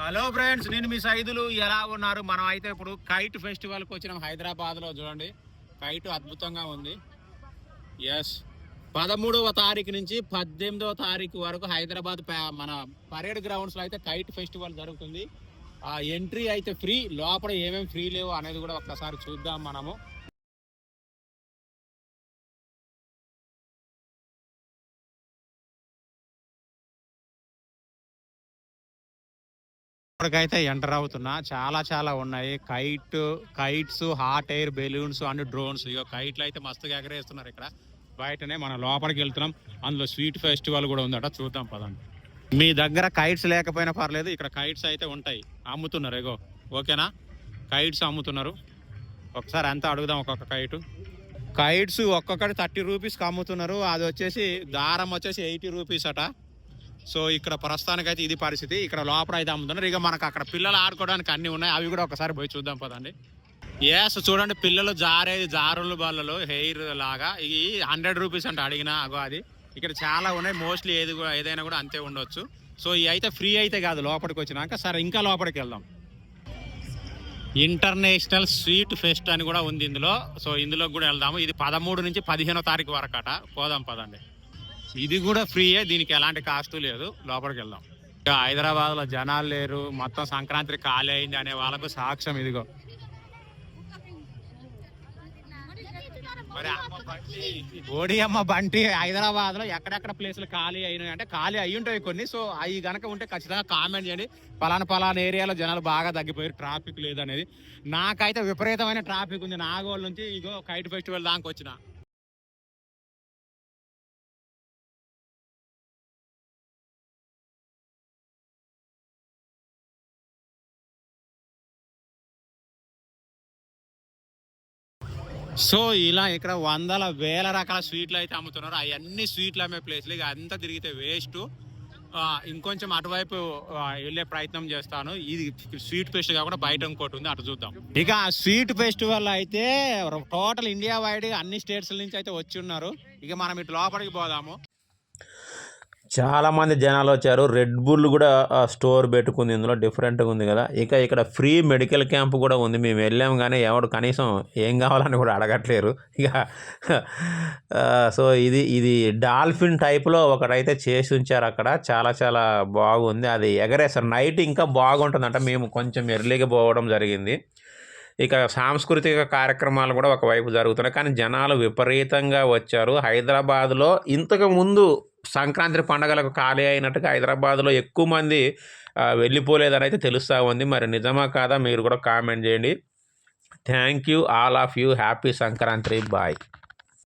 Hello friends, నేను మీ సైదులు. ఎలా ఉన్నారు? మనం అయితే ఇప్పుడు కైట్ ఫెస్టివల్కి వచ్చినాం హైదరాబాద్లో. చూడండి, కైట్ అద్భుతంగా ఉంది. ఎస్, 13వ తారీఖు నుంచి 18వ తారీఖు వరకు హైదరాబాద్ మన పరేడ్ గ్రౌండ్స్లో అయితే కైట్ ఫెస్టివల్ జరుగుతుంది. ఆ ఎంట్రీ అయితే ఫ్రీ. లోపల ఏమేమి ఫ్రీ లేవు అనేది కూడా ఒక్కసారి చూద్దాం మనము. ఇప్పటికైతే ఎంటర్ అవుతున్నా. చాలా ఉన్నాయి. Kites, hot air balloons and drones. ఇక కైట్లు అయితే మస్తుగా ఎగరేస్తున్నారు ఇక్కడ బయటనే. మనం లోపలికి వెళ్తున్నాం. అందులో స్వీట్ ఫెస్టివల్ కూడా ఉందట, చూద్దాం పదండి. మీ దగ్గర కైట్స్ లేకపోయినా పర్లేదు, ఇక్కడ కైట్స్ అయితే ఉంటాయి, అమ్ముతున్నారు. ఎగో ఓకేనా, కైట్స్ అమ్ముతున్నారు. ఒకసారి అంతా అడుగుదాం. ఒక్కొక్క కైట్స్ ఒక్కొక్కటి 30 రూపీస్కి అమ్ముతున్నారు. అది వచ్చేసి దారం వచ్చేసి 80 రూపీస్ అట. సో ఇక్కడ ప్రస్తుతానికి అయితే ఇది పరిస్థితి. ఇక్కడ లోపల అయితే అమ్ముతున్నారు. ఇక మనకు అక్కడ పిల్లలు ఆడుకోవడానికి అన్ని ఉన్నాయి, అవి కూడా ఒకసారి పోయి చూద్దాం పదండి. ఎస్, చూడండి, పిల్లలు జారులు బల్లలు హెయిర్ లాగా. ఇవి 100 రూపీస్ అంటే అడిగినా అగో అది. ఇక్కడ చాలా ఉన్నాయి. మోస్ట్లీ ఏదైనా కూడా అంతే ఉండొచ్చు. సో ఇవి అయితే ఫ్రీ అయితే కాదు. లోపలికి వచ్చినాక సరే ఇంకా లోపలికి వెళ్దాం. ఇంటర్నేషనల్ స్వీట్ ఫెస్ట్ అని కూడా ఉంది ఇందులో. సో ఇందులో కూడా వెళ్దాము. ఇది 13 నుంచి 15వ తారీఖు వరకు అట. పోదాం పదండి. ఇది కూడా ఫ్రీయే, దీనికి ఎలాంటి కాస్ట్ లేదు. లోపలికి వెళ్దాం. హైదరాబాద్లో జనాలు లేరు, మొత్తం సంక్రాంతి ఖాళీ అయింది అనే వాళ్ళకు సాక్ష్యం ఇదిగో. మరి ఓడియమ్మ బంటి హైదరాబాద్లో ఎక్కడెక్కడ ప్లేసులు ఖాళీ అయినాయి అంటే ఖాళీ అయ్యి ఉంటాయి కొన్ని. సో అవి గనక ఉంటే ఖచ్చితంగా కామెంట్ చేయండి. పలానా ఏరియాలో జనాలు బాగా తగ్గిపోయారు, ట్రాఫిక్ లేదనేది. నాకైతే విపరీతమైన ట్రాఫిక్ ఉంది. నాగోల్ నుంచి ఇగో కైట్ ఫెస్టివల్ దాకా వచ్చిన. సో ఇలా ఇక్కడ వేల రకాల స్వీట్లు అయితే అమ్ముతున్నారు. అవన్నీ స్వీట్లు అమ్మే ప్లేస్లు. ఇక అంతా తిరిగితే వేస్ట్. ఇంకొంచెం అటువైపు వెళ్ళే ప్రయత్నం చేస్తాను. ఇది స్వీట్ ఫెస్ట్ కాకుండా బయట ఇంకోటి ఉంది, అటు చూద్దాం. ఇక స్వీట్ ఫెస్టివల్ అయితే టోటల్ ఇండియా వైడ్ అన్ని స్టేట్స్ నుంచి అయితే వచ్చి ఉన్నారు. ఇక మనం ఇటు లోపలికి పోదాము. చాలామంది జనాలు వచ్చారు. రెడ్ బుల్ కూడా స్టోర్ పెట్టుకుంది ఇందులో, డిఫరెంట్గా ఉంది కదా. ఇక్కడ ఫ్రీ మెడికల్ క్యాంప్ కూడా ఉంది. మేము వెళ్ళాము కానీ ఎవడు కనీసం ఏం కావాలని కూడా అడగట్లేరు ఇక. సో ఇది డాల్ఫిన్ టైప్లో ఒకటైతే చేసి ఉంచారు అక్కడ. చాలా బాగుంది. అది ఎగరేస్తారు. నైట్ ఇంకా బాగుంటుందంట. మేము కొంచెం ఎర్లీగా పోవడం జరిగింది. ఇక సాంస్కృతిక కార్యక్రమాలు కూడా ఒకవైపు జరుగుతున్నాయి. కానీ జనాలు విపరీతంగా వచ్చారు. హైదరాబాద్లో ఇంతకు ముందు సంక్రాంతి పండుగలకు ఖాళీ అయినట్టుగా హైదరాబాద్లో ఎక్కువ మంది వెళ్ళిపోలేదని అయితే తెలుస్తూ ఉంది. మరి నిజమా కాదా మీరు కూడా కామెంట్ చేయండి. Thank you all of you. Happy Sankranti. Bye.